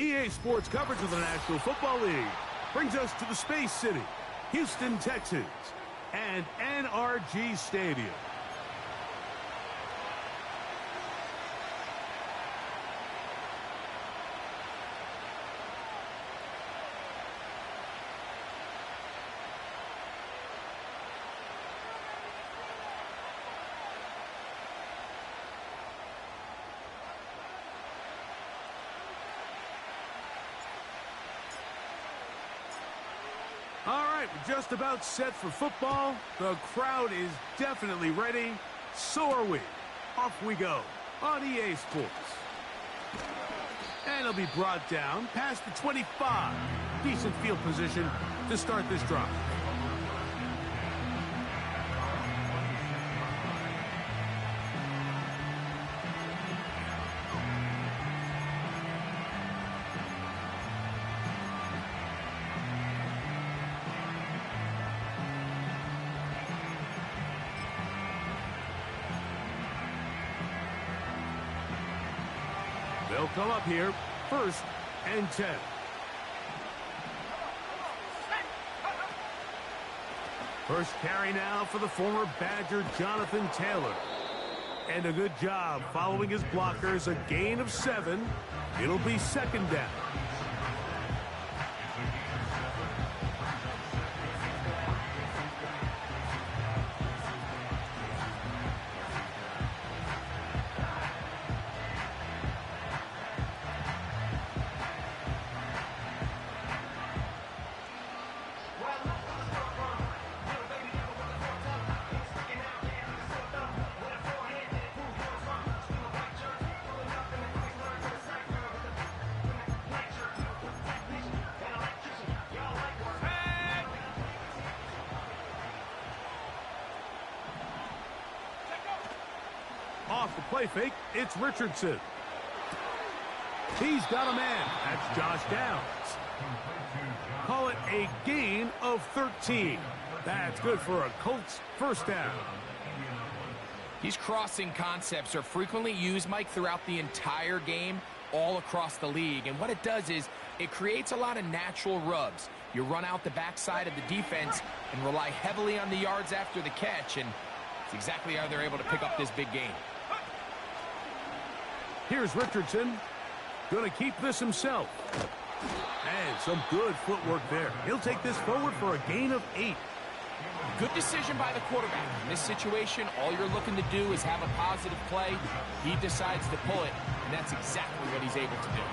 EA Sports coverage of the National Football League brings us to the Space City, Houston, Texas, and NRG Stadium. All right, we're just about set for football. The crowd is definitely ready. So are we. Off we go on EA Sports. And it'll be brought down past the 25. Decent field position to start this drive. They'll come up here, 1st and 10. First carry now for the former Badger, Jonathan Taylor. And a good job following his blockers, a gain of 7. It'll be 2nd down. Off the play fake, it's Richardson. He's got a man. That's Josh Downs. Call it a gain of 13. That's good for a Colts 1st down. These crossing concepts are frequently used, Mike, throughout the entire game, all across the league. And what it does is it creates a lot of natural rubs. You run out the backside of the defense and rely heavily on the yards after the catch, and it's exactly how they're able to pick up this big gain. Here's Richardson. Going to keep this himself. And some good footwork there. He'll take this forward for a gain of 8. Good decision by the quarterback. In this situation, all you're looking to do is have a positive play. He decides to pull it, and that's exactly what he's able to do.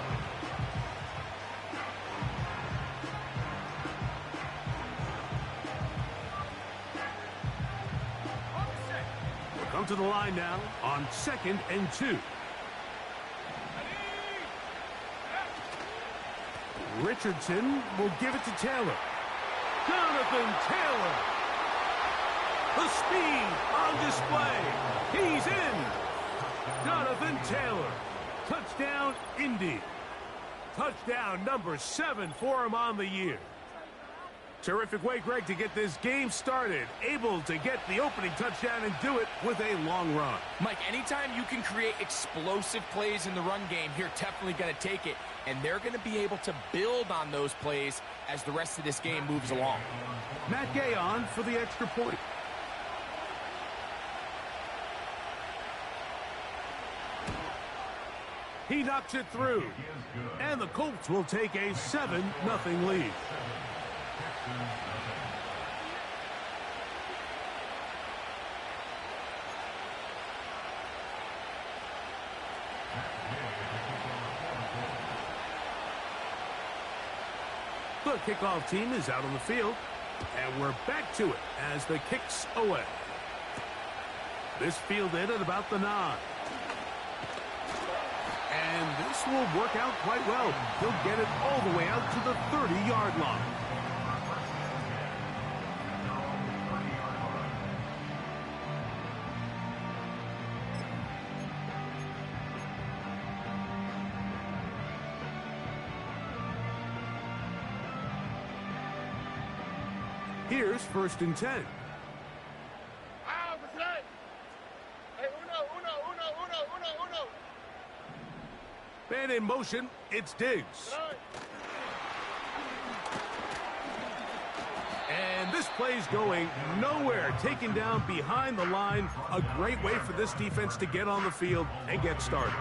We'll come to the line now on 2nd and 2. Richardson will give it to Taylor. Jonathan Taylor. The speed on display. He's in. Jonathan Taylor. Touchdown, Indy. Touchdown number 7 for him on the year. Terrific way, Greg, to get this game started. Able to get the opening touchdown and do it with a long run. Mike, anytime you can create explosive plays in the run game, you're definitely going to take it. And they're going to be able to build on those plays as the rest of this game moves along. Matt Gay on for the extra point. He knocks it through. And the Colts will take a 7-0 lead. The kickoff team is out on the field, and we're back to it as the kick's away. This fielded at about the 9. And this will work out quite well. He'll get it all the way out to the 30-yard line. Here's 1st and 10. And in motion, it's Diggs. And this play's going nowhere. Taken down behind the line. A great way for this defense to get on the field and get started.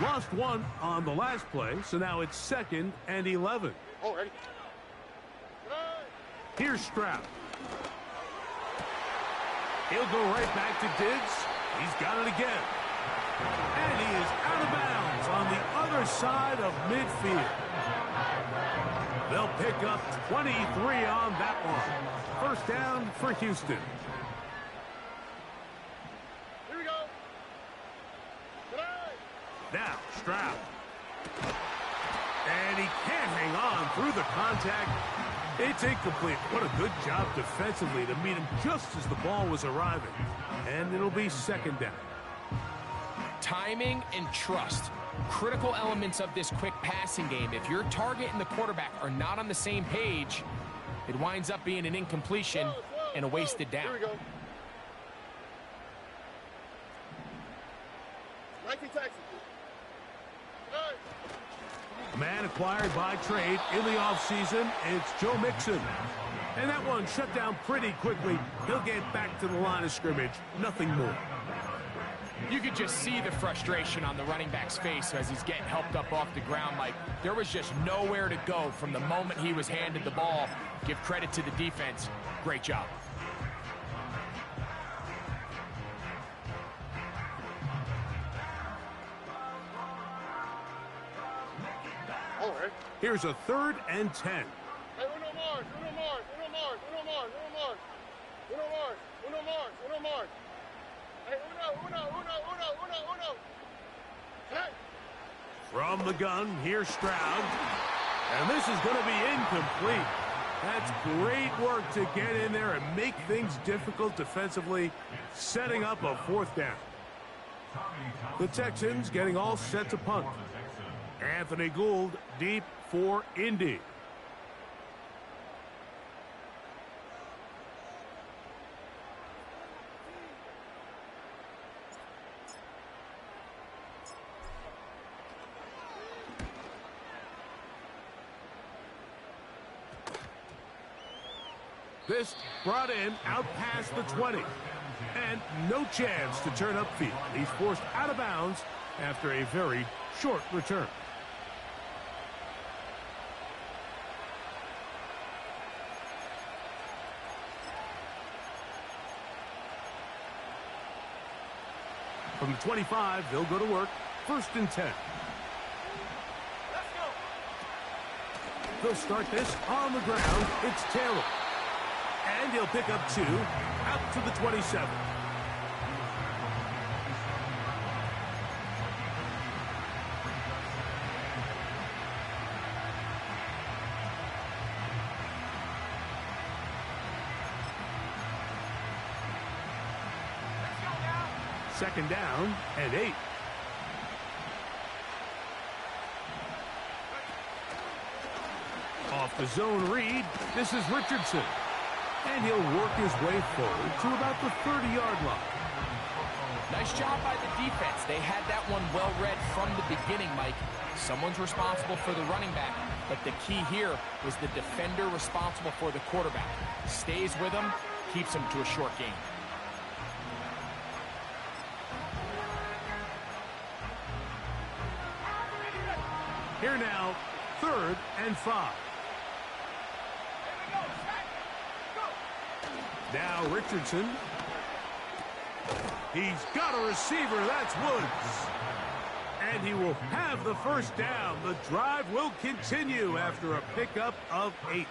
Lost one on the last play, so now it's 2nd and 11. Oh, ready. Here's Stroud. He'll go right back to Diggs. He's got it again. And he is out of bounds on the other side of midfield. They'll pick up 23 on that one. First down for Houston. Here we go. Now, Stroud. And he can't hang on through the contact. It's incomplete. What a good job defensively to meet him just as the ball was arriving. And it'll be 2nd down. Timing and trust. Critical elements of this quick passing game. If your target and the quarterback are not on the same page, it winds up being an incompletion and a wasted down. Here we go. Nike taxi. Man acquired by trade in the offseason, it's Joe Mixon. And that one shut down pretty quickly. He'll get back to the line of scrimmage. Nothing more. You could just see the frustration on the running back's face as he's getting helped up off the ground. Like, there was just nowhere to go from the moment he was handed the ball. Give credit to the defense. Great job. Here's a 3rd and 10. Hey, uno Mars. Hey, uno. Hey. From the gun, here's Stroud. And this is going to be incomplete. That's great work to get in there and make things difficult defensively, setting up a 4th down. The Texans getting all set to punt. Anthony Gould deep for Indy. This brought in out past the 20. And no chance to turn upfield. He's forced out of bounds after a very short return. From the 25, they'll go to work. 1st and 10. Let's go. They'll start this on the ground. It's Taylor. And he'll pick up 2 out to the 27. Second down and 8. Off the zone read, this is Richardson. And he'll work his way forward to about the 30-yard line. Nice job by the defense. They had that one well read from the beginning, Mike. Someone's responsible for the running back, but the key here was the defender responsible for the quarterback. Stays with him, keeps him to a short game. Here now, 3rd and 5. Now Richardson. He's got a receiver. That's Woods. And he will have the 1st down. The drive will continue after a pickup of 8.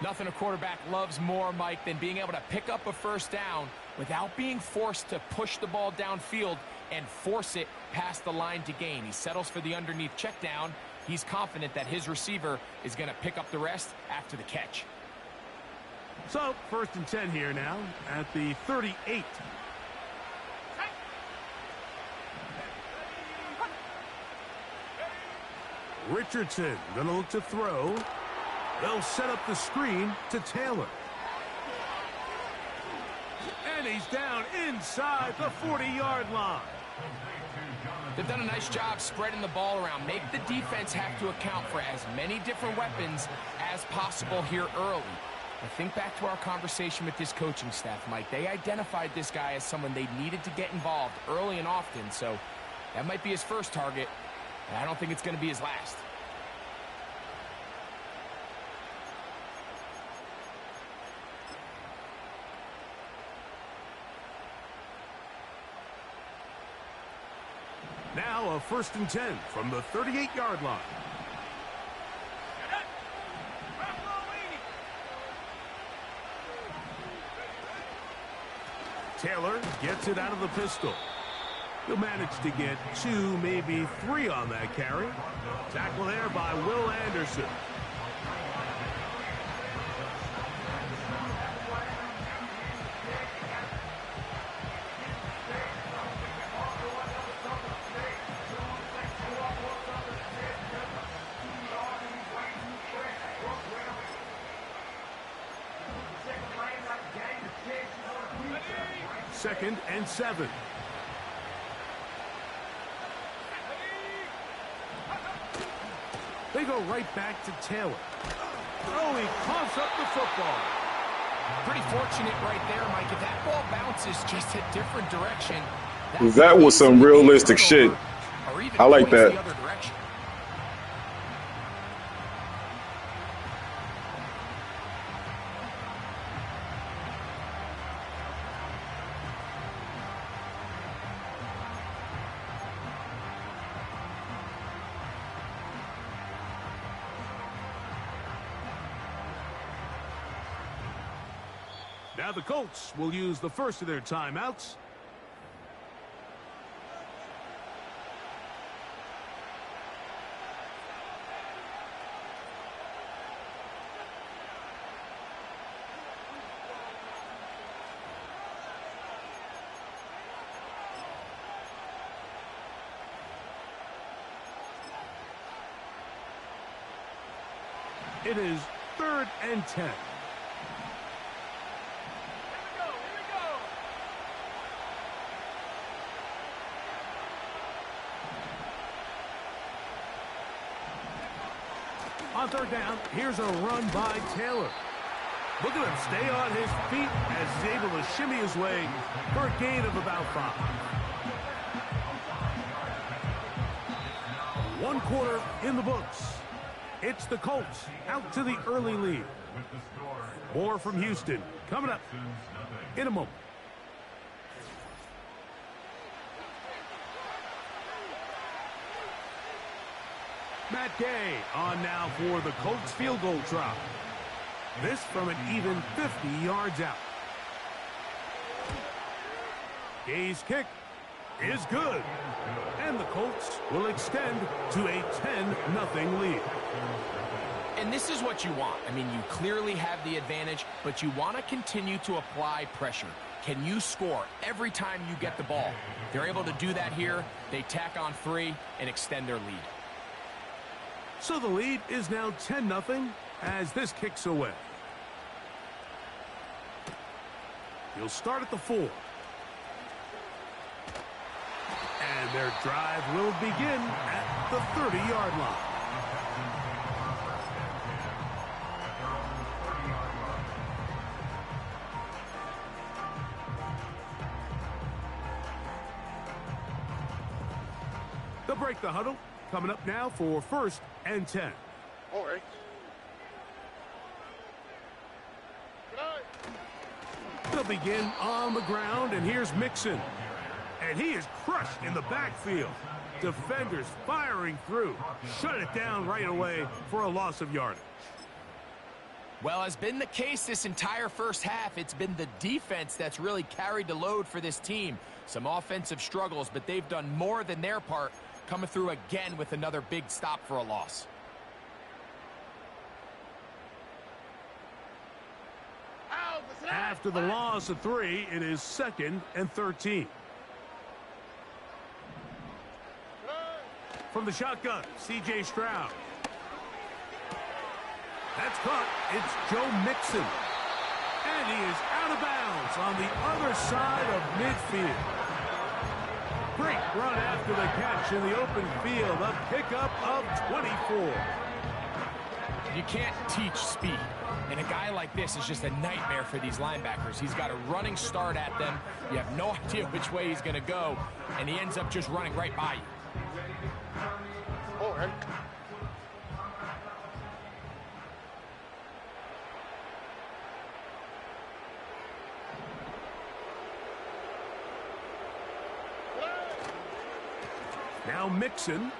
Nothing a quarterback loves more, Mike, than being able to pick up a 1st down without being forced to push the ball downfield and force it past the line to gain. He settles for the underneath check down. He's confident that his receiver is going to pick up the rest after the catch. So, 1st and 10 here now at the 38. Richardson going to look to throw. They'll set up the screen to Taylor. And he's down inside the 40-yard line. They've done a nice job spreading the ball around. Make the defense have to account for as many different weapons as possible here early. I think back to our conversation with this coaching staff, Mike. They identified this guy as someone they needed to get involved early and often, so that might be his first target, and I don't think it's going to be his last. Now a 1st and 10 from the 38-yard line. Taylor gets it out of the pistol. He'll manage to get 2, maybe 3 on that carry. Tackle there by Will Anderson. Second and 7. They go right back to Taylor. Oh, he coughs up the football. Pretty fortunate right there, Mike. If that ball bounces just a different direction, that was some realistic shit. I like that. The other direction. Now the Colts will use the first of their timeouts. It is 3rd and 10. On 3rd down, here's a run by Taylor. Look at him stay on his feet as he's able to shimmy his way for a gain of about 5. 1 quarter in the books. It's the Colts out to the early lead. More from Houston coming up in a moment. Matt Gay on now for the Colts field goal try. This from an even 50 yards out. Gay's kick is good. And the Colts will extend to a 10-0 lead. And this is what you want. I mean, you clearly have the advantage, but you want to continue to apply pressure. Can you score every time you get the ball? They're able to do that here. They tack on 3 and extend their lead. So the lead is now 10-0 as this kicks away. He'll start at the 4. And their drive will begin at the 30-yard line. They'll break the huddle. Coming up now for 1st and 10. All right. They'll begin on the ground, and here's Mixon. And he is crushed in the backfield. Defenders firing through. Shut it down right away for a loss of yardage. Well, as been the case this entire first half, it's been the defense that's really carried the load for this team. Some offensive struggles, but they've done more than their part, coming through again with another big stop for a loss. After the loss of 3, it is 2nd and 13. From the shotgun, C.J. Stroud. That's caught. It's Joe Mixon. And he is out of bounds on the other side of midfield. Great run after the catch in the open field. A pickup of 24. You can't teach speed. And a guy like this is just a nightmare for these linebackers. He's got a running start at them. You have no idea which way he's going to go. And he ends up just running right by you. Oh, right. Now Mixon.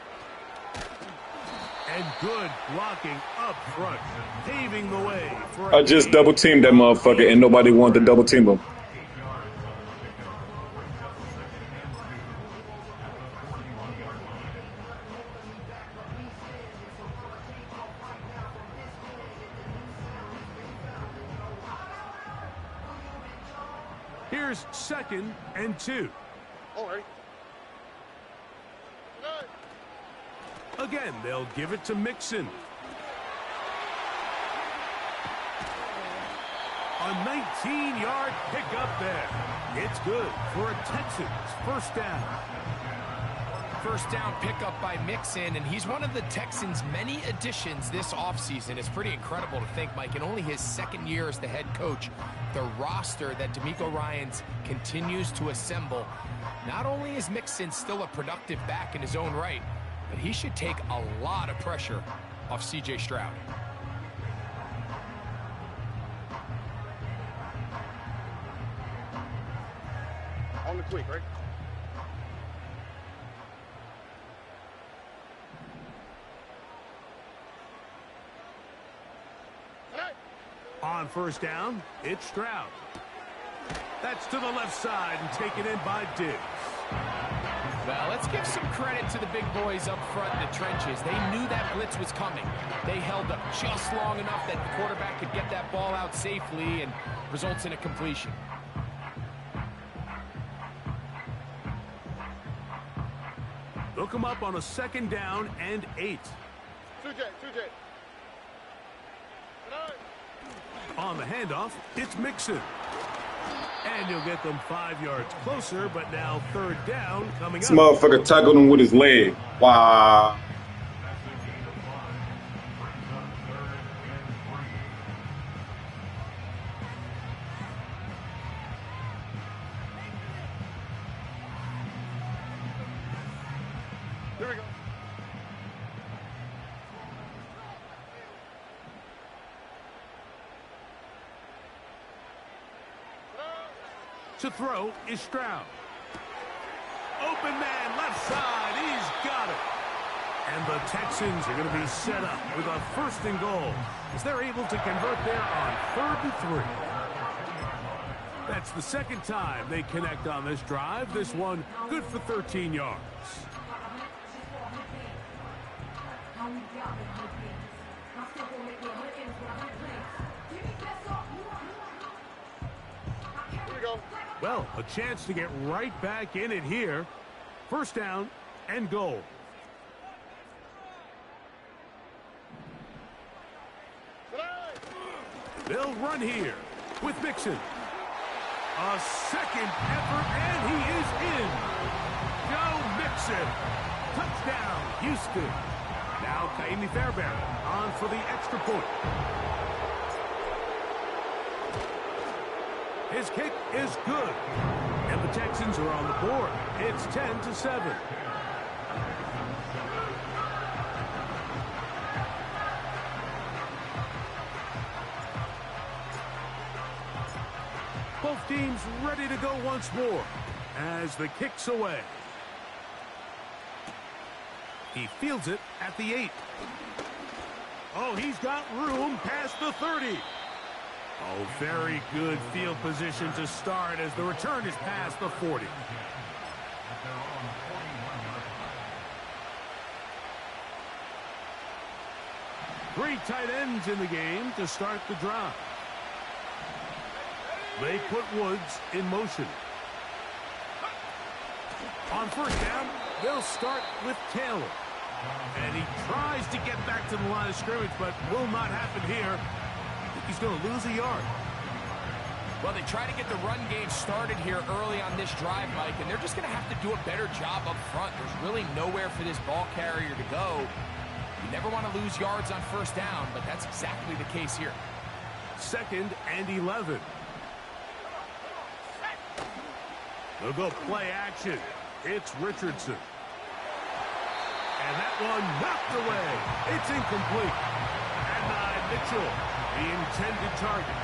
And good blocking up front, paving the way for I just double teamed that motherfucker and nobody wanted to double team him. Here's 2nd and 2. Oh, right. Again, they'll give it to Mixon. A 19-yard pickup there. It's good for a Texans first down. First down pickup by Mixon, and he's one of the Texans' many additions this offseason. It's pretty incredible to think, Mike, in only his 2nd year as the head coach, the roster that DeMeco Ryans continues to assemble. Not only is Mixon still a productive back in his own right, but he should take a lot of pressure off C.J. Stroud. On the quick, right? On first down, it's Stroud. That's to the left side and taken in by Diggs. Well, let's give some credit to the big boys up front in the trenches. They knew that blitz was coming. They held up just long enough that the quarterback could get that ball out safely and results in a completion. They'll come up on a 2nd down and 8. 2J. On the handoff, it's Mixon. And you'll get them 5 yards closer, but now 3rd down coming This up. motherfucker tackled him with his leg. Wow. Here we go. To throw is Stroud. Open man, left side. He's got it. And the Texans are going to be set up with a 1st and goal as they're able to convert there on 3rd and 3. That's the 2nd time they connect on this drive. This one good for 13 yards. Here we go. Well, a chance to get right back in it here. 1st down and goal. They'll run here with Mixon. A 2nd effort, and he is in. Joe Mixon. Touchdown, Houston. Now Kaimi Fairbairn on for the extra point. His kick is good. And the Texans are on the board. It's 10-7. Both teams ready to go once more as the kick's away. He fields it at the 8. Oh, he's got room past the 30. Oh, very good field position to start as the return is past the 40. Three tight ends in the game to start the drive. They put Woods in motion. On 1st down, they'll start with Taylor. And he tries to get back to the line of scrimmage, but will not happen here. I think he's going to lose a yard. Well, they try to get the run game started here early on this drive, Mike, and they're just going to have to do a better job up front. There's really nowhere for this ball carrier to go. You never want to lose yards on first down, but that's exactly the case here. 2nd and 11. They'll go play action. It's Richardson. And that one knocked away. It's incomplete. And Mitchell, the intended target.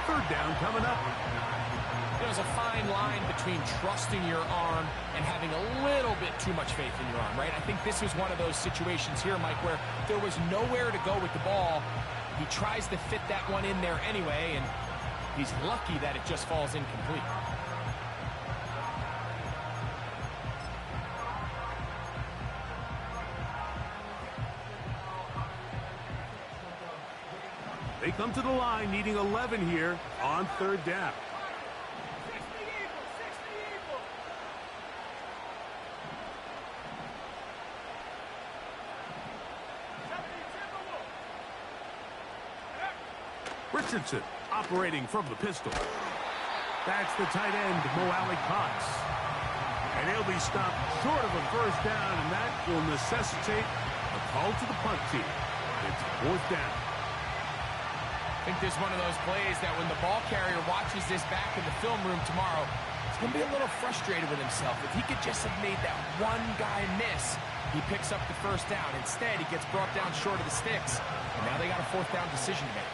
3rd down coming up. There's a fine line between trusting your arm and having a little bit too much faith in your arm, right? I think this was one of those situations here, Mike, where there was nowhere to go with the ball. He tries to fit that one in there anyway, and he's lucky that it just falls incomplete. They come to the line needing 11 here on 3rd down. Richardson operating from the pistol. That's the tight end, Mo Alley-Cox. And he'll be stopped short of a first down, and that will necessitate a call to the punt team. It's 4th down. I think this is one of those plays that when the ball carrier watches this back in the film room tomorrow, he's going to be a little frustrated with himself. If he could just have made that one guy miss, he picks up the first down. Instead, he gets brought down short of the sticks, and now they got a 4th down decision to make.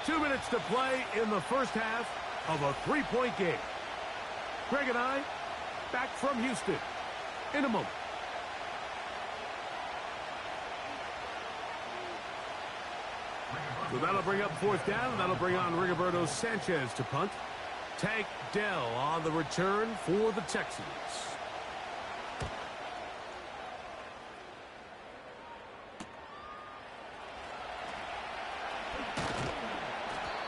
Two minutes to play in the first half of a 3-point game. Greg and I back from Houston in a moment. So that'll bring up 4th down, and that'll bring on Rigoberto Sanchez to punt. Tank Dell on the return for the Texans.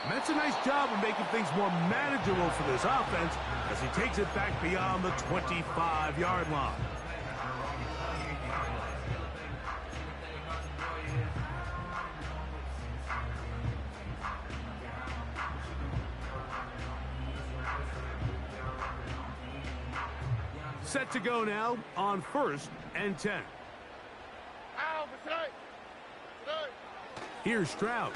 That's a nice job of making things more manageable for this offense as he takes it back beyond the 25-yard line. Set to go now on 1st and 10. Here's Stroud.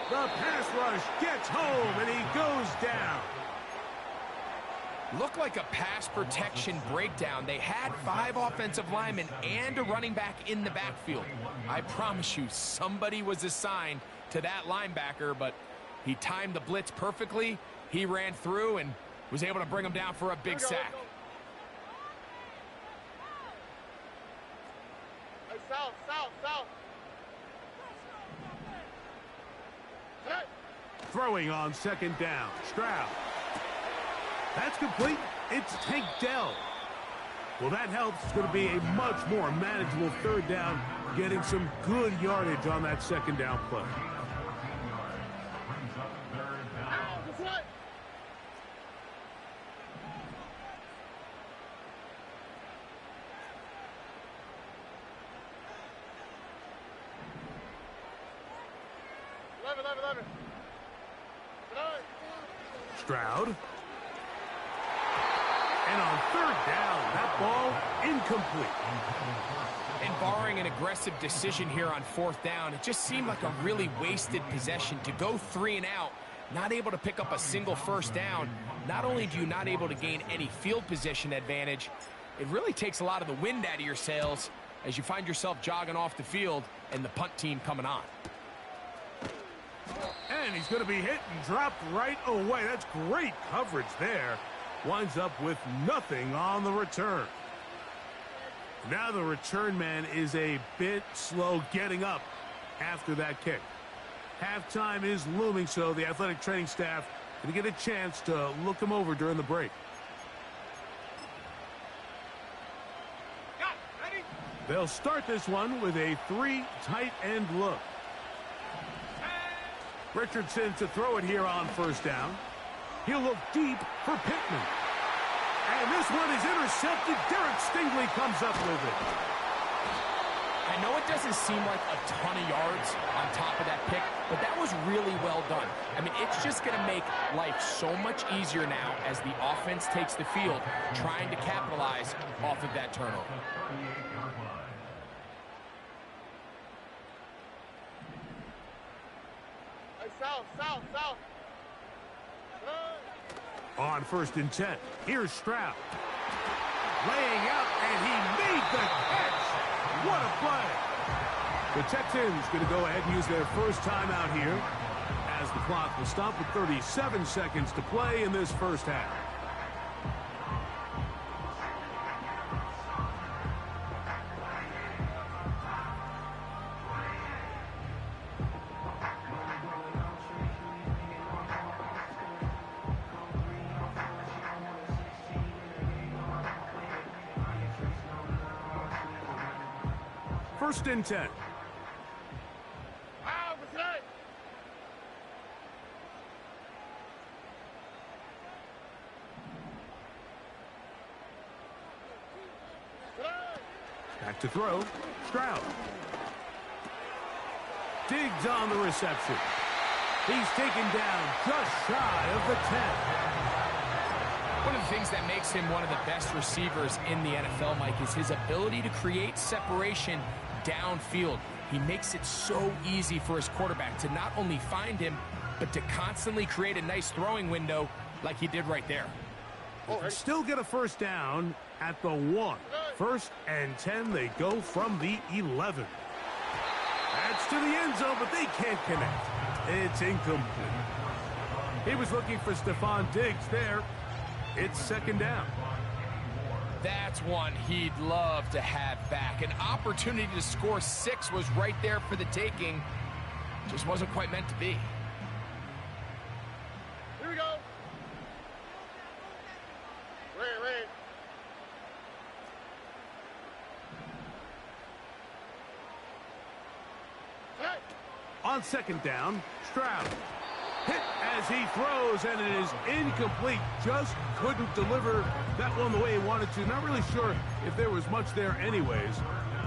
The pass rush gets home, and he goes down. Looked like a pass protection breakdown. They had 5 offensive linemen and a running back in the backfield. I promise you, somebody was assigned to that linebacker, but he timed the blitz perfectly. He ran through and was able to bring him down for a big sack. Hey, south. Throwing on 2nd down. Stroud. That's complete. It's Tank Dell. Well, that helps. It's going to be a much more manageable 3rd down, getting some good yardage on that 2nd down play. Stroud. And on 3rd down, that ball incomplete. And barring an aggressive decision here on 4th down, it just seemed like a really wasted possession to go 3 and out, not able to pick up a single first down. Not only do you not able to gain any field position advantage, it really takes a lot of the wind out of your sails as you find yourself jogging off the field and the punt team coming on. And he's going to be hit and dropped right away. That's great coverage there. Winds up with nothing on the return. Now the return man is a bit slow getting up after that kick. Halftime is looming, so the athletic training staff going to get a chance to look him over during the break. They'll start this one with a 3 tight end look. Richardson to throw it here on first down. He'll look deep for Pittman. And this one is intercepted. Derek Stingley comes up with it. I know it doesn't seem like a ton of yards on top of that pick, but that was really well done. I mean, it's just going to make life so much easier now as the offense takes the field, trying to capitalize off of that turnover. Hey, south. On 1st and 10, here's Stroud. Laying out, and he made the catch. What a play. The Texans going to go ahead and use their first timeout here as the clock will stop with 37 seconds to play in this first half. First and 10. Back to throw. Stroud. Diggs on the reception. He's taken down just shy of the 10. One of the things that makes him one of the best receivers in the NFL, Mike, is his ability to create separation downfield. He makes it so easy for his quarterback to not only find him, but to constantly create a nice throwing window like he did right there. Still get a first down at the 1. 1st and 10, they go from the 11. That's to the end zone, but they can't connect. It's incomplete. He was looking for Stephon Diggs there. It's 2nd down. That's one he'd love to have back. An opportunity to score 6 was right there for the taking. Just wasn't quite meant to be. Here we go. Red. Hey. On 2nd down, Stroud. Hit as he throws, and it is incomplete. Just couldn't deliver that one the way he wanted to. Not really sure if there was much there anyways.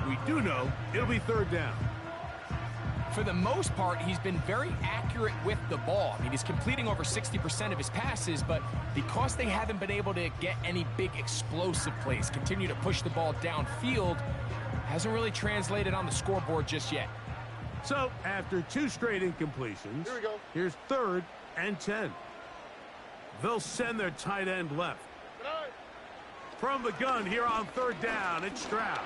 We do know it'll be 3rd down. For the most part, he's been very accurate with the ball. I mean, he's completing over 60% of his passes, but because they haven't been able to get any big explosive plays, continue to push the ball downfield, hasn't really translated on the scoreboard just yet. So, after 2 straight incompletions, Here we go. Here's 3rd and 10. They'll send their tight end left. From the gun here on 3rd down, it's Stroud.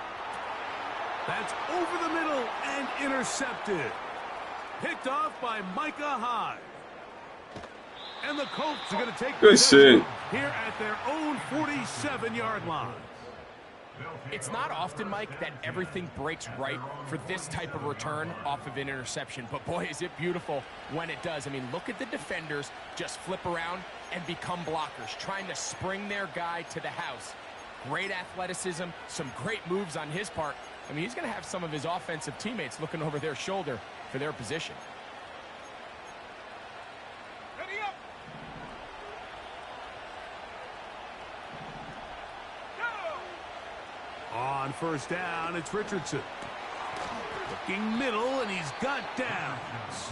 That's over the middle and intercepted. Picked off by Micah Hyde. And the Colts are going to take good shit here at their own 47-yard line. It's not often, Mike, that everything breaks right for this type of return off of an interception. But, boy, is it beautiful when it does. I mean, look at the defenders just flip around and become blockers, trying to spring their guy to the house. Great athleticism, some great moves on his part. I mean, he's going to have some of his offensive teammates looking over their shoulder for their position. Ready up. On 1st down, it's Richardson. Looking middle, and he's got downs.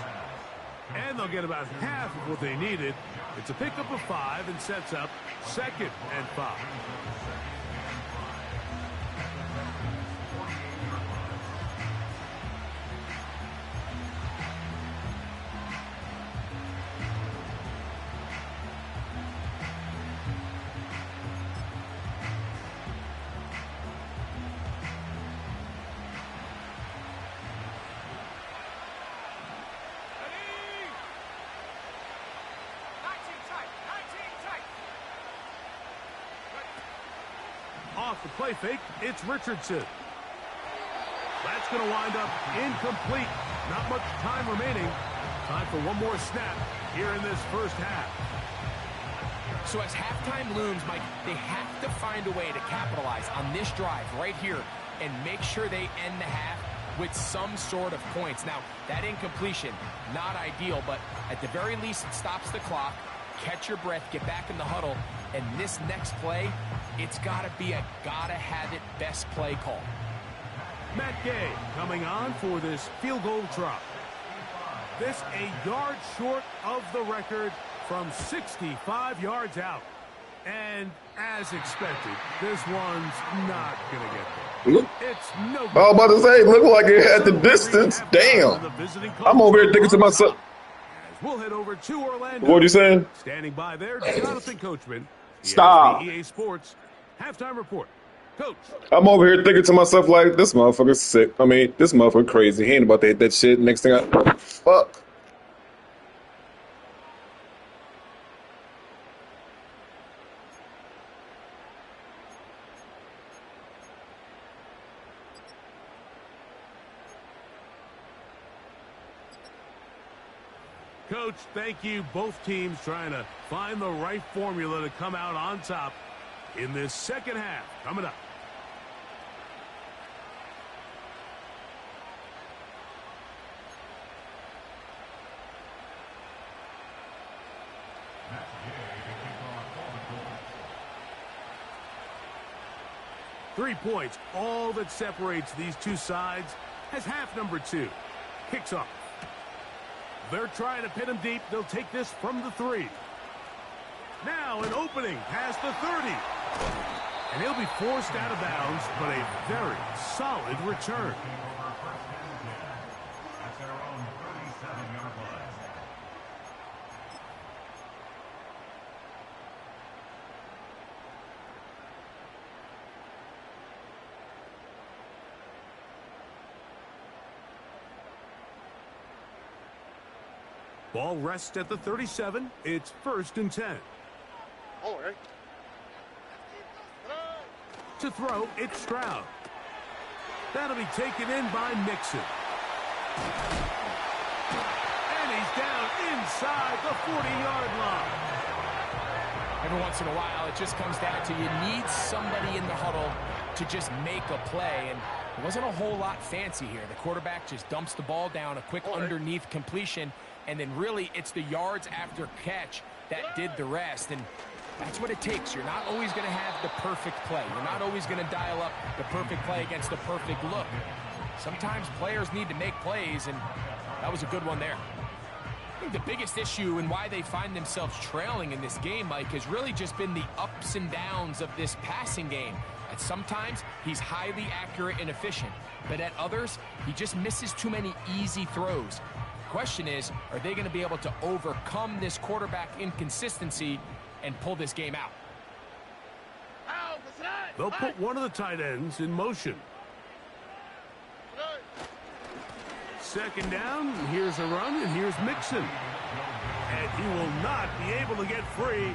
And they'll get about half of what they needed. It's a pickup of 5 and sets up 2nd and 5. Off the play fake, it's Richardson. That's going to wind up incomplete. Not much time remaining. Time for one more snap here in this first half. So as halftime looms, Mike, they have to find a way to capitalize on this drive right here and make sure they end the half with some sort of points. Now, that incompletion, not ideal, but at the very least, it stops the clock. Catch your breath, get back in the huddle, and this next play, it's got to be a gotta-have-it best play call. Matt Gay coming on for this field goal try. This a yard short of the record from 65 yards out. And as expected, this one's not going to get there. Look, It's no good. I was about to say, look like it had the distance. Damn. I'm over here thinking to myself. We'll head over to Orlando. What are you saying? Standing by there, Jonathan Coachman. Stop. EA Sports halftime report. Coach. I'm over here thinking to myself like, this motherfucker's sick. I mean, this motherfucker crazy. He ain't about to hit that shit. Next thing fuck. Coach, thank you. Both teams trying to find the right formula to come out on top in this second half. Coming up. Three points, all that separates these two sides as half number two kicks off. They're trying to pin him deep. They'll take this from the 3. Now an opening past the 30. And he'll be forced out of bounds, but a very solid return. Ball rests at the 37. It's 1st and 10. All right. To throw, it's Stroud. That'll be taken in by Mixon. And he's down inside the 40-yard line. Every once in a while, it just comes down to you need somebody in the huddle to just make a play. And it wasn't a whole lot fancy here. The quarterback just dumps the ball down, a quick underneath completion, and then really it's the yards after catch that did the rest. And that's what it takes. You're not always going to have the perfect play. You're not always going to dial up the perfect play against the perfect look. Sometimes players need to make plays, and that was a good one there. I think the biggest issue and why they find themselves trailing in this game, Mike, has really just been the ups and downs of this passing game. At sometimes, he's highly accurate and efficient, but at others, he just misses too many easy throws. The question is, are they going to be able to overcome this quarterback inconsistency and pull this game out? They'll put one of the tight ends in motion. Second down, here's a run, and here's Mixon. And he will not be able to get free,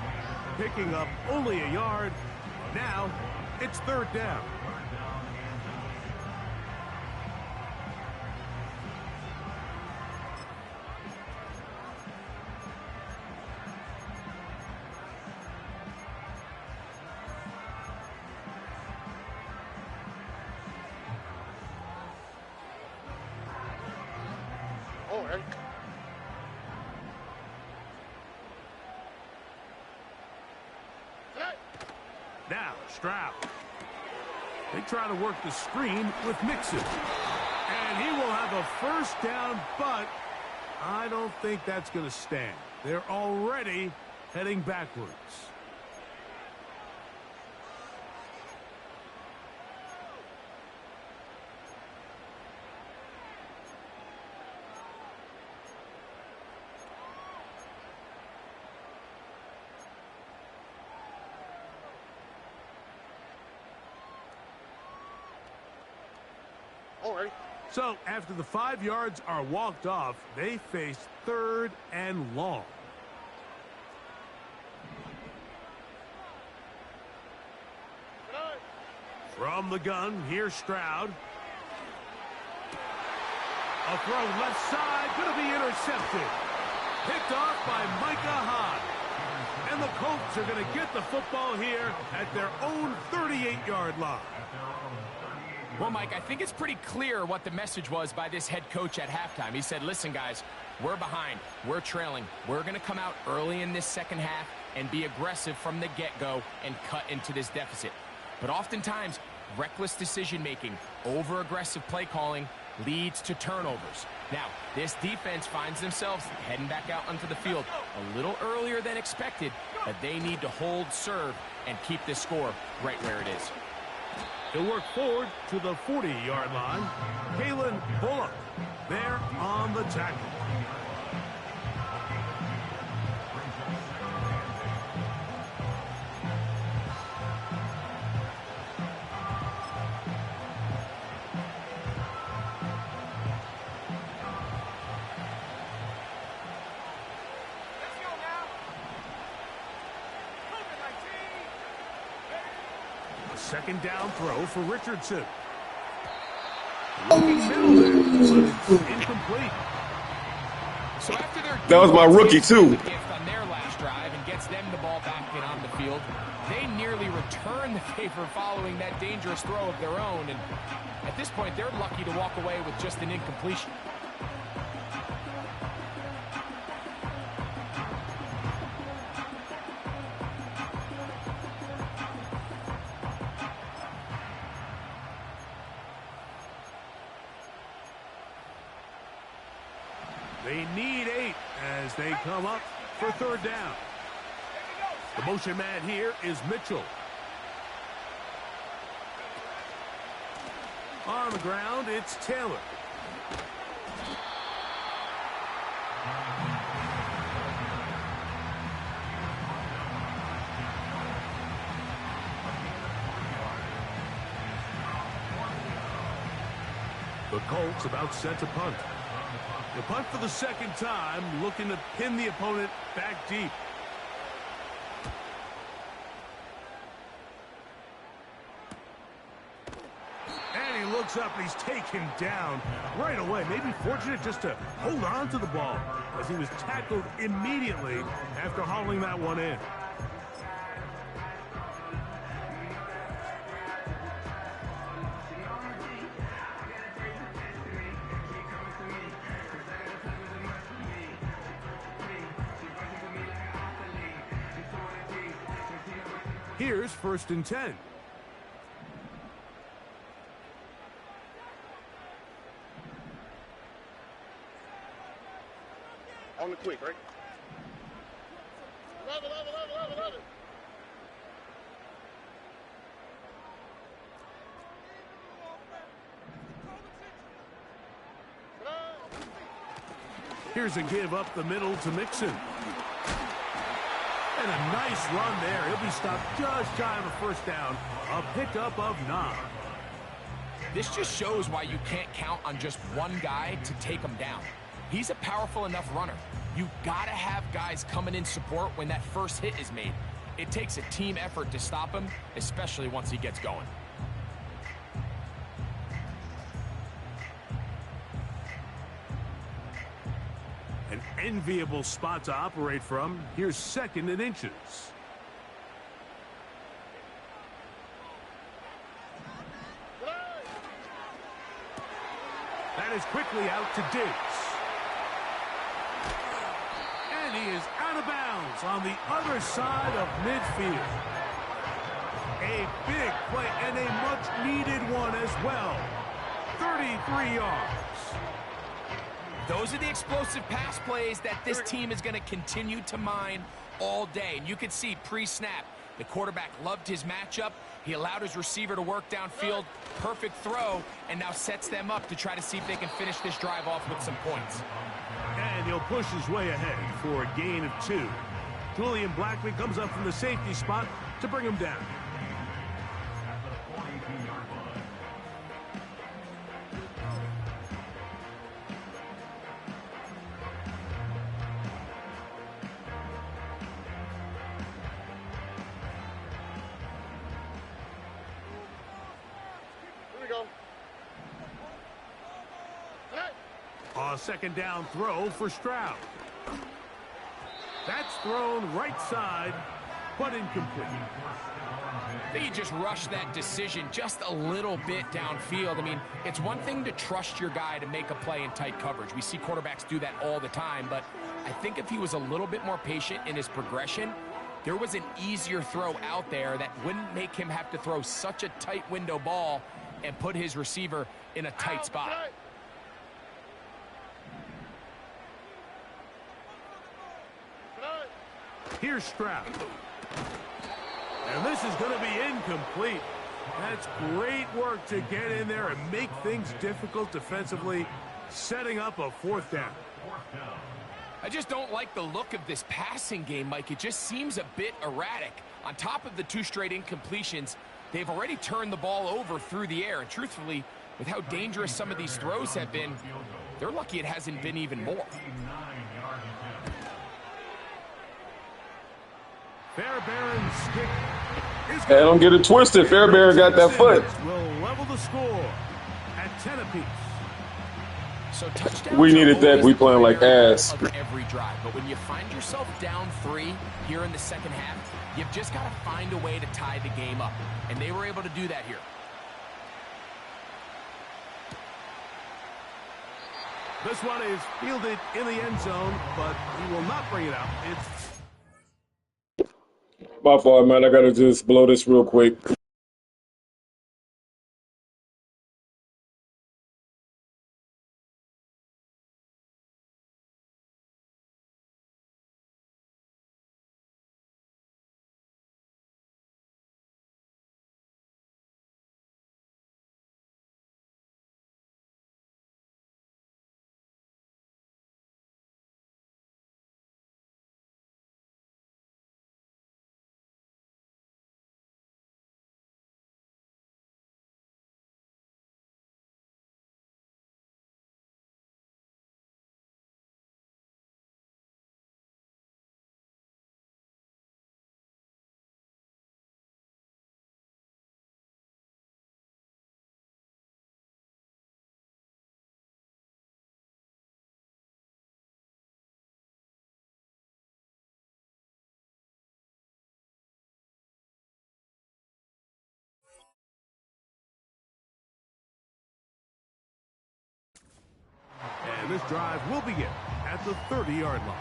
picking up only a yard. Now, it's 3rd down. Now, Stroud. They try to work the screen with Mixon. And he will have a 1st down, but I don't think that's going to stand. They're already heading backwards. So, after the 5 yards are walked off, they face 3rd and long. From the gun, here's Stroud. A throw left side, going to be intercepted. Picked off by Micah Hyde. And the Colts are going to get the football here at their own 38-yard line. Well, Mike, I think it's pretty clear what the message was by this head coach at halftime. He said, listen, guys, we're behind. We're trailing. We're going to come out early in this second half and be aggressive from the get-go and cut into this deficit. But oftentimes, reckless decision-making, over-aggressive play calling leads to turnovers. Now, this defense finds themselves heading back out onto the field a little earlier than expected, but they need to hold serve and keep this score right where it is. He'll work forward to the 40-yard line. Kalen Bullock there on the tackle. Second down throw for Richardson. Looking middle there, but it's incomplete. So after their That was my rookie, too. gift on their last drive and gets them the ball back and on the field, they nearly return the favor following that dangerous throw of their own. And at this point, they're lucky to walk away with just an incompletion. They need 8 as they come up for third down. The motion man here is Mitchell. On the ground, it's Taylor. The Colts about set to punt. The punt for the second time, looking to pin the opponent back deep. And he looks up and he's taken down right away. Maybe fortunate just to hold on to the ball as he was tackled immediately after hauling that one in. Here's first and 10. On the quick, right? Love it, love it, love it, love it, love it. Here's a give up the middle to Mixon. And a nice run there. He'll be stopped just shy of a first down. A pickup of 9. This just shows why you can't count on just one guy to take him down. He's a powerful enough runner. You gotta have guys coming in support when that first hit is made. It takes a team effort to stop him, especially once he gets going. An enviable spot to operate from. Here's second and inches. That is quickly out to Diggs. And he is out of bounds on the other side of midfield. A big play and a much-needed one as well. 33 yards. Those are the explosive pass plays that this team is going to continue to mine all day. And you can see pre-snap, the quarterback loved his matchup. He allowed his receiver to work downfield. Perfect throw, and now sets them up to try to see if they can finish this drive off with some points. And he'll push his way ahead for a gain of 2. Julian Blackman comes up from the safety spot to bring him down. A second down throw for Stroud. That's thrown right side, but incomplete. I think he just rushed that decision just a little bit downfield. I mean, it's one thing to trust your guy to make a play in tight coverage. We see quarterbacks do that all the time, but I think if he was a little bit more patient in his progression, there was an easier throw out there that wouldn't make him have to throw such a tight window ball and put his receiver in a tight spot. Here's Stroud. And this is going to be incomplete. That's great work to get in there and make things difficult defensively, setting up a fourth down. I just don't like the look of this passing game, Mike. It just seems a bit erratic. On top of the 2 straight incompletions, they've already turned the ball over through the air. And truthfully, with how dangerous some of these throws have been, they're lucky it hasn't been even more. Fairbairn's kick. Hey, don't get it twisted. Fairbairn got that foot. Will level the score at 10 apiece. So touchdowns We needed that. We playing like ass. Of every drive, but when you find yourself down 3 here in the second half, you've just got to find a way to tie the game up, and they were able to do that here. This one is fielded in the end zone, but he will not bring it out. It's My fault, man. I gotta just blow this real quick. and this drive will begin at the 30-yard line.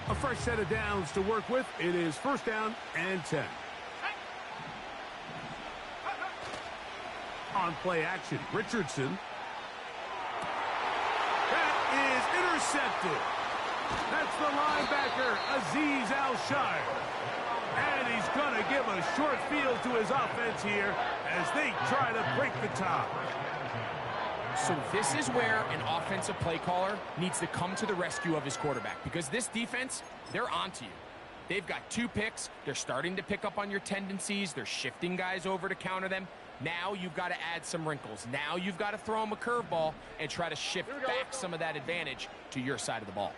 A fresh set of downs to work with. It is first down and 10. On play action, Richardson. That is intercepted. That's the linebacker, Azeez Al-Shire. And he's going to give a short field to his offense here as they try to break the tie. So this is where an offensive play caller needs to come to the rescue of his quarterback, because this defense, they're onto you. They've got 2 picks. They're starting to pick up on your tendencies. They're shifting guys over to counter them. Now you've got to add some wrinkles. Now you've got to throw them a curveball and try to shift back some of that advantage to your side of the ball.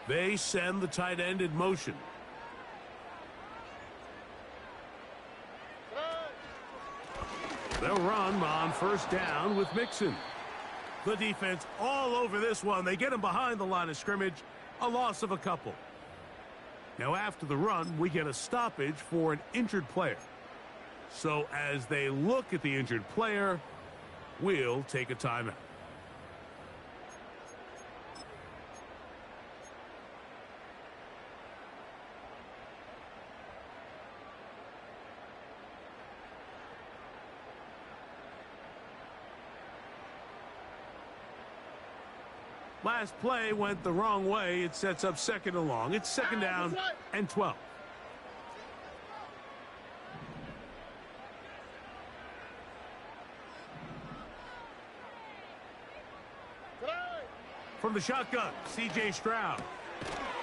They send the tight end in motion. They'll run on first down with Mixon. The defense all over this one. They get him behind the line of scrimmage. A loss of a couple. Now after the run, we get a stoppage for an injured player. So as they look at the injured player, we'll take a timeout. Last play went the wrong way. It sets up second and long. It's second down and 12. From the shotgun, C.J. Stroud.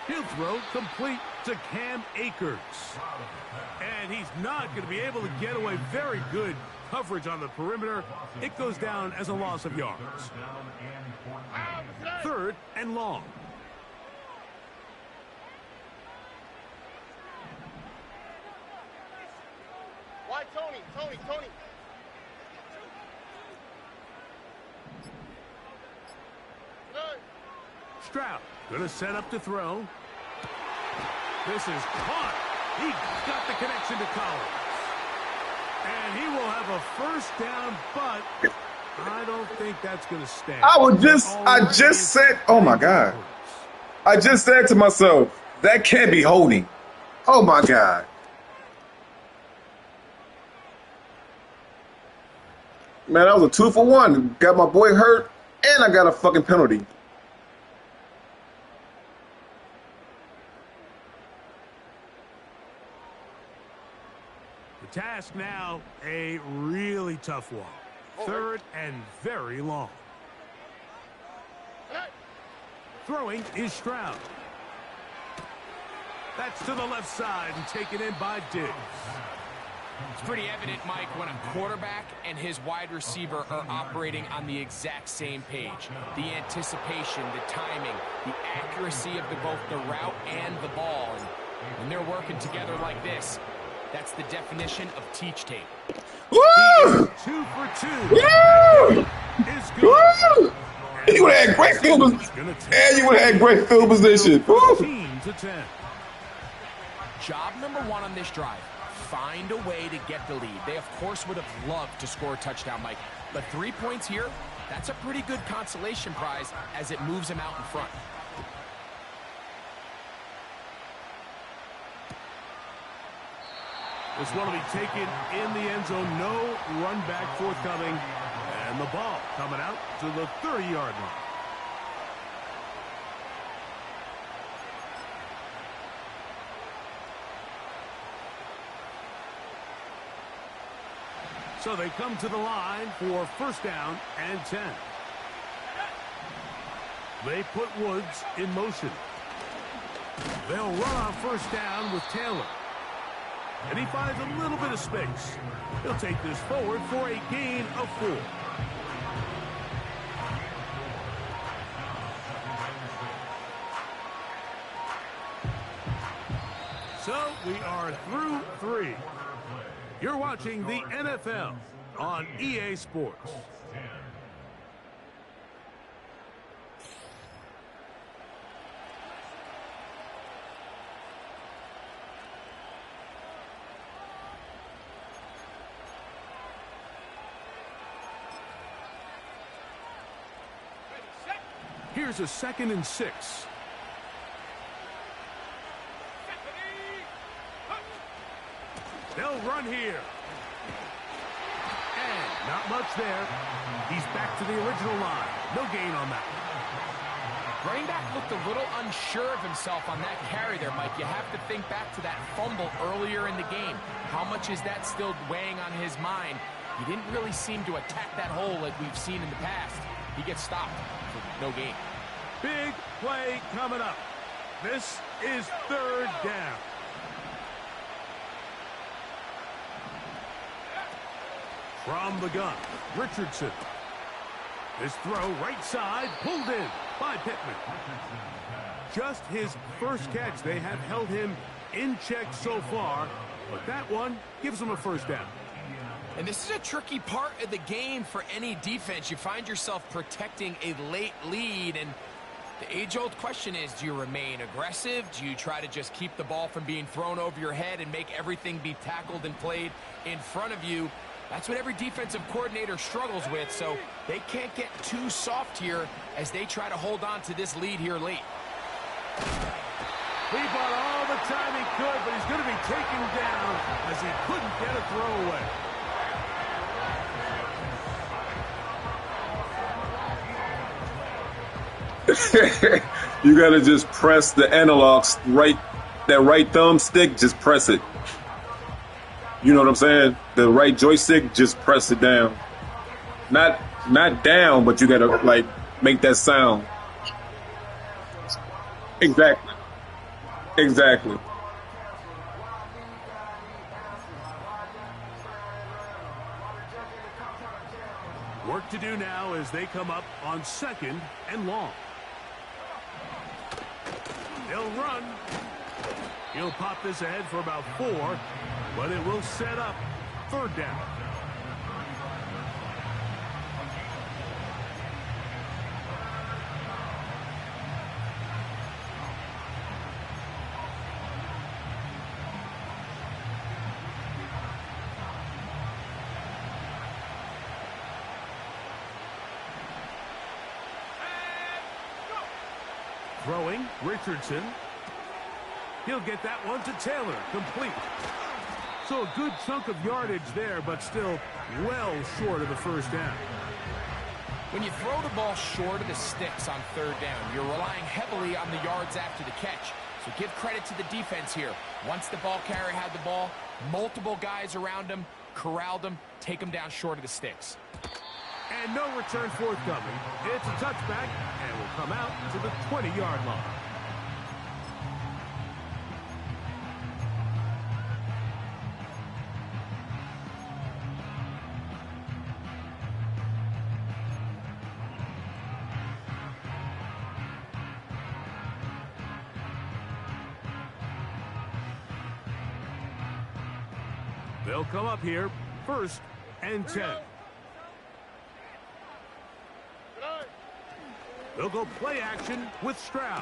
He'll throw complete to Cam Akers. And he's not going to be able to get away. Very good coverage on the perimeter. It goes down as a loss of yards. 3rd and long. Why Tony? Tony. Good. Stroud going to set up to throw. This is caught. He got the connection to Collins. And he will have a first down, but I don't think that's going to stand. I just said, oh my God. I just said to myself, that can't be holding. Oh my God. Man, that was a 2-for-1. Got my boy hurt, and I got a fucking penalty. The task now, a really tough one. 3rd and very long. Throwing is Stroud. That's to the left side and taken in by Diggs. It's pretty evident, Mike, when a quarterback and his wide receiver are operating on the exact same page. The anticipation, the timing, the accuracy of both the route and the ball. And when they're working together like this, that's the definition of teach tape. Woo! 2 for 2. Woo! Is good. Woo! You would have had great field position. And you would have had great field position. Woo! 14-10. Job number 1 on this drive. Find a way to get the lead. They, of course, would have loved to score a touchdown, Mike. But 3 points here, that's a pretty good consolation prize as it moves them out in front. This one will be taken in the end zone. No run back forthcoming. And the ball coming out to the 30-yard line. So they come to the line for first down and 10. They put Woods in motion. They'll run on first down with Taylor. And he finds a little bit of space. He'll take this forward for a gain of 4. So we are through 3. You're watching the NFL on EA Sports. Here's a 2nd and 6. They'll run here. And not much there. He's back to the original line. No gain on that. Running back looked a little unsure of himself on that carry there, Mike. You have to think back to that fumble earlier in the game. How much is that still weighing on his mind? He didn't really seem to attack that hole like we've seen in the past. He gets stopped for no gain. Big play coming up. This is 3rd down. From the gun, Richardson. His throw right side, pulled in by Pittman. Just his first catch. They have held him in check so far, but that one gives him a first down. And this is a tricky part of the game for any defense. You find yourself protecting a late lead, and the age-old question is, do you remain aggressive? Do you try to just keep the ball from being thrown over your head and make everything be tackled and played in front of you? That's what every defensive coordinator struggles with, so they can't get too soft here as they try to hold on to this lead here late. He bought all the time he could, but he's going to be taken down as he couldn't get a throwaway. You got to just press the analogs right, that right thumbstick, just press it. You know what I'm saying? The right joystick, just press it down. Not down, but you got to, like, make that sound. Exactly. Exactly. Work to do now as they come up on 2nd and long. He'll run. He'll pop this ahead for about 4, but it will set up 3rd down. Throwing, Richardson. He'll get that one to Taylor, complete. So a good chunk of yardage there, but still well short of the 1st down. When you throw the ball short of the sticks on 3rd down, you're relying heavily on the yards after the catch. So give credit to the defense here. Once the ball carrier had the ball, multiple guys around him, corralled him, take him down short of the sticks. And no return forthcoming. It's a touchback, and will come out to the 20-yard line. They'll come up here, 1st and 10. They'll go play action with Stroud.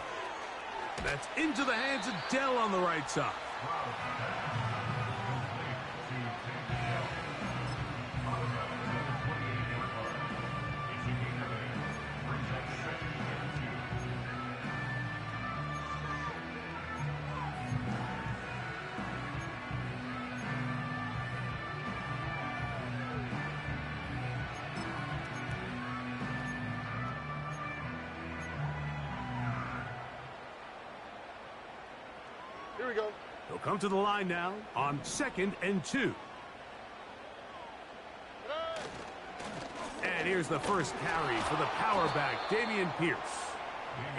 That's into the hands of Dell on the right side. Here we go. They'll come to the line now on 2nd and 2. And here's the first carry for the power back, Dameon Pierce.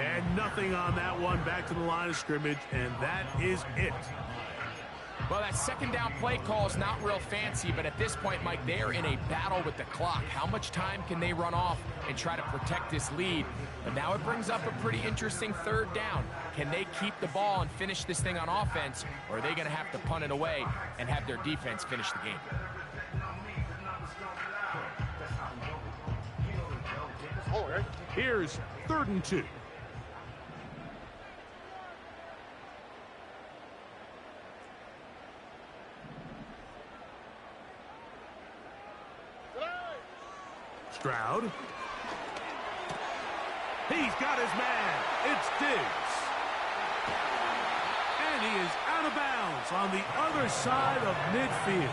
And nothing on that one, back to the line of scrimmage, and that is it. Well, that 2nd down play call is not real fancy, but at this point, Mike, they're in a battle with the clock. How much time can they run off and try to protect this lead? But now it brings up a pretty interesting 3rd down. Can they keep the ball and finish this thing on offense, or are they going to have to punt it away and have their defense finish the game? Here's 3rd and 2. Stroud. He's got his man. It's Diggs. And he is out of bounds on the other side of midfield.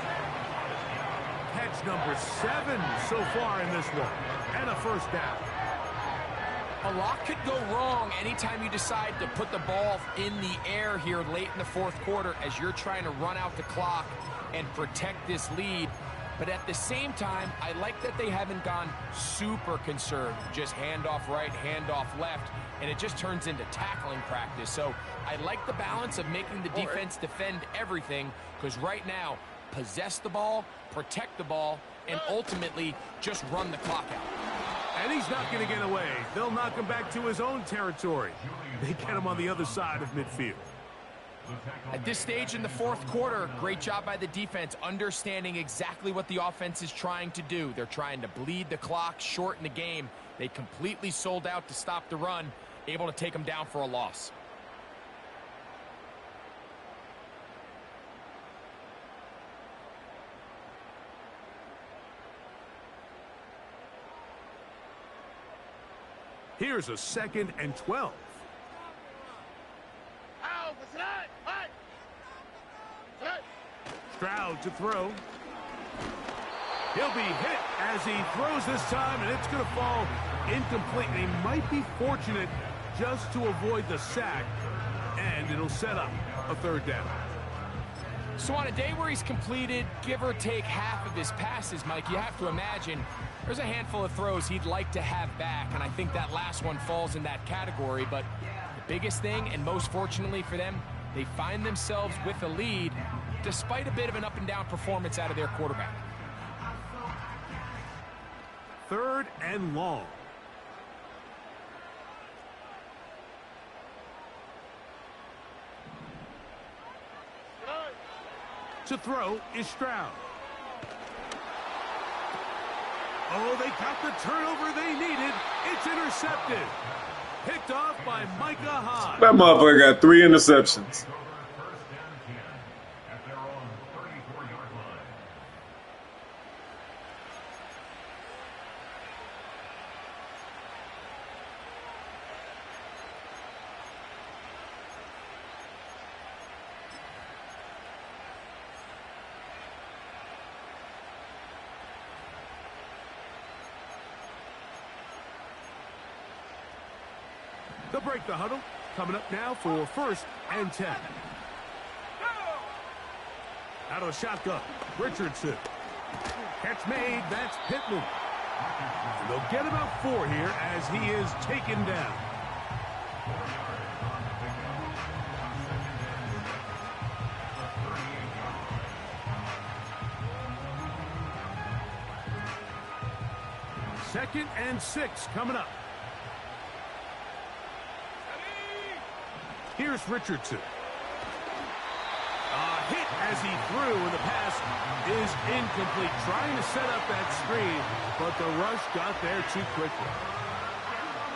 Catch number 7 so far in this one. And a 1st down. A lot could go wrong anytime you decide to put the ball in the air here late in the 4th quarter as you're trying to run out the clock and protect this lead. But at the same time, I like that they haven't gone super conservative, just handoff right, handoff left, and it just turns into tackling practice. So I like the balance of making the defense defend everything, because right now, possess the ball, protect the ball, and ultimately just run the clock out. And he's not going to get away. They'll knock him back to his own territory. They get him on the other side of midfield. At this stage in the 4th quarter, great job by the defense, understanding exactly what the offense is trying to do. They're trying to bleed the clock, shorten the game. They completely sold out to stop the run, able to take them down for a loss. Here's a 2nd and 12. Stroud to throw. He'll be hit as he throws this time, and it's going to fall incomplete. And he might be fortunate just to avoid the sack, and it'll set up a 3rd down. So on a day where he's completed, give or take half of his passes, Mike, you have to imagine there's a handful of throws he'd like to have back, and I think that last one falls in that category. But the biggest thing, and most fortunately for them, They find themselves with a lead despite a bit of an up-and-down performance out of their quarterback. 3rd and long. To throw is Stroud. Oh, they got the turnover they needed. It's intercepted. Picked off by Micah Hyde. That motherfucker got 3 interceptions. They'll break the huddle. Coming up now for 1st and 10. Out of the shotgun, Richardson. Catch made, that's Pittman. And they'll get about 4 here as he is taken down. Second and 6 coming up. Here's Richardson. A hit as he threw, and the pass is incomplete. Trying to set up that screen, but the rush got there too quickly.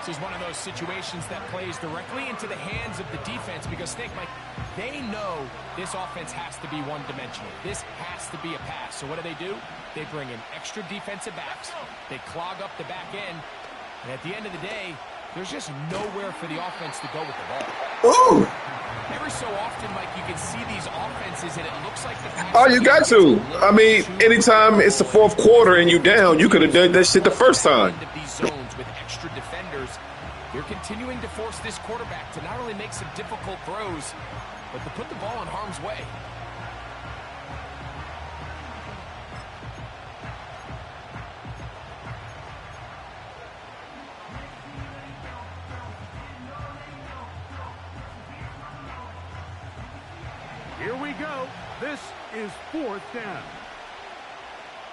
This is one of those situations that plays directly into the hands of the defense because, think, Mike, they know this offense has to be one-dimensional. This has to be a pass. So what do? They bring in extra defensive backs. They clog up the back end. And at the end of the day, there's just nowhere for the offense to go with the ball. Ooh! Every so often, Mike, you can see these offenses, and it looks like the pass. Oh, you got to. I mean, anytime it's the 4th quarter and you down, you could have done that shit the first time. These zones with extra defenders, you're continuing to force this quarterback to not only make some difficult throws, but to put the ball in harm's way. Here we go. This is 4th down.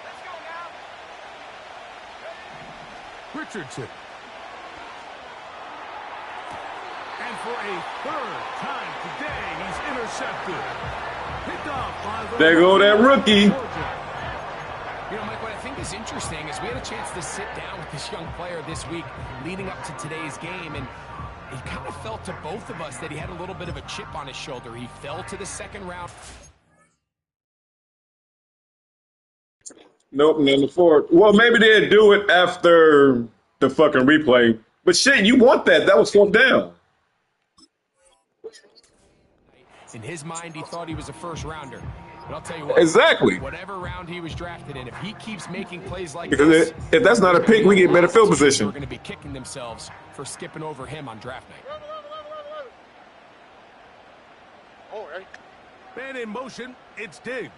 Let's go now. Richardson. And for a 3rd time today, he's intercepted. Picked off by the... There go that rookie. You know, Mike, what I think is interesting is we had a chance to sit down with this young player this week leading up to today's game, and it kind of felt to both of us that he had a little bit of a chip on his shoulder. He fell to the 2nd round. Nope, and then the 4th. Well, maybe they'd do it after the fucking replay. But shit, you want that. That was 4th down. In his mind, he thought he was a 1st rounder. But I'll tell you what. Exactly. Whatever round he was drafted in, if he keeps making plays like Because this, if that's not a pick, we get better field position. We're going to be kicking themselves for skipping over him on draft night. All right. Man in motion, it's Diggs.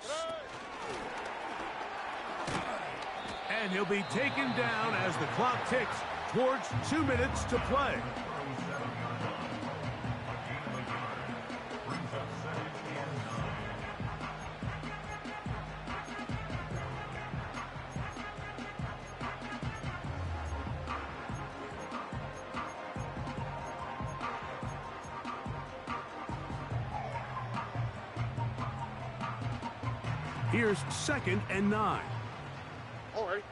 And he'll be taken down as the clock ticks towards 2 minutes to play. Here's 2nd and 9. All right.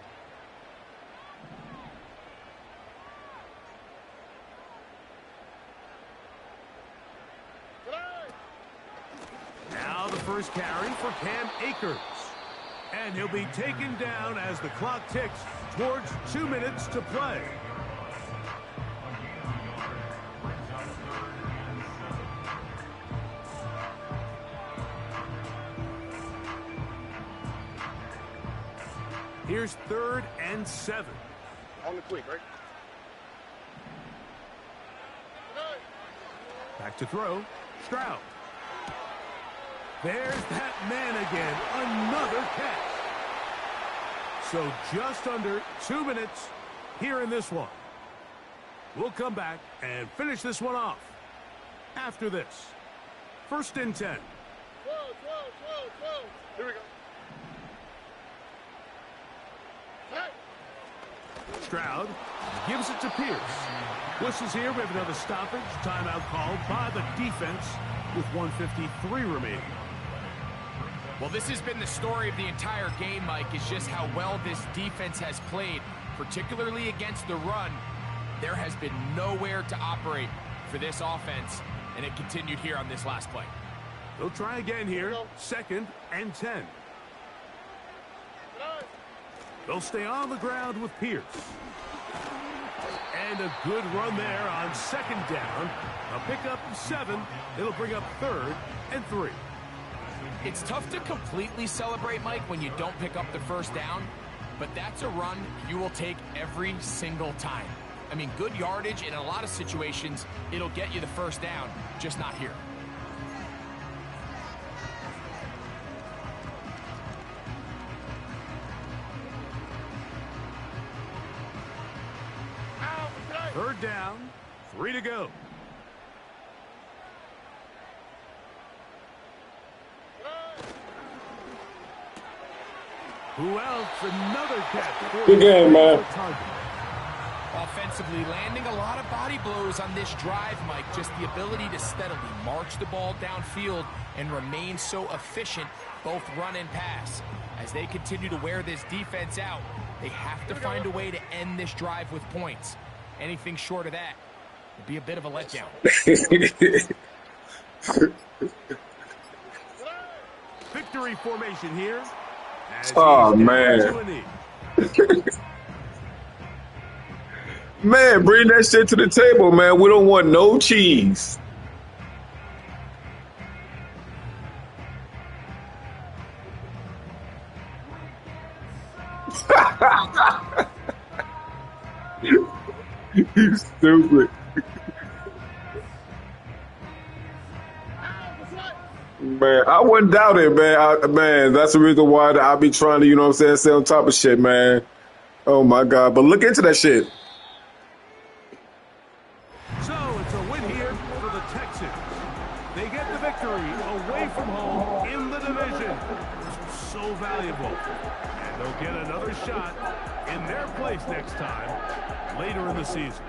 Now the first carry for Cam Akers. And he'll be taken down as the clock ticks towards 2 minutes to play. Here's 3rd and 7. On the quick, right? Back to throw. Stroud. There's that man again. Another catch. So just under 2 minutes here in this one. We'll come back and finish this one off after this. First and 10. Here we go. Hey. Stroud gives it to Pierce. Whistles here. We have another stoppage. Timeout called by the defense with 1:53 remaining. Well, this has been the story of the entire game, Mike, is just how well this defense has played, particularly against the run. There has been nowhere to operate for this offense, and it continued here on this last play. They'll try again here. Second and 10. They'll stay on the ground with Pierce. And a good run there on second down. A pickup of 7. It'll bring up third and 3. It's tough to completely celebrate, Mike, when you don't pick up the first down, but that's a run you will take every single time. I mean, good yardage in a lot of situations, it'll get you the first down, just not here. Third down, 3 to go. Who else? Another catch. Good game, man. Offensively, landing a lot of body blows on this drive, Mike. Just the ability to steadily march the ball downfield and remain so efficient, both run and pass. As they continue to wear this defense out, they have to find a way to end this drive with points. Anything short of that would be a bit of a letdown. Victory formation here. Oh, man. Man, bring that shit to the table, man. We don't want no cheese. You stupid. Man, I wouldn't doubt it, man. Man, that's the reason why I be trying to, you know what I'm saying, stay on top of shit, man. Oh, my God. But look into that shit. So it's a win here for the Texans. They get the victory away from home in the division. So valuable. And they'll get another shot in their place next time later in the season.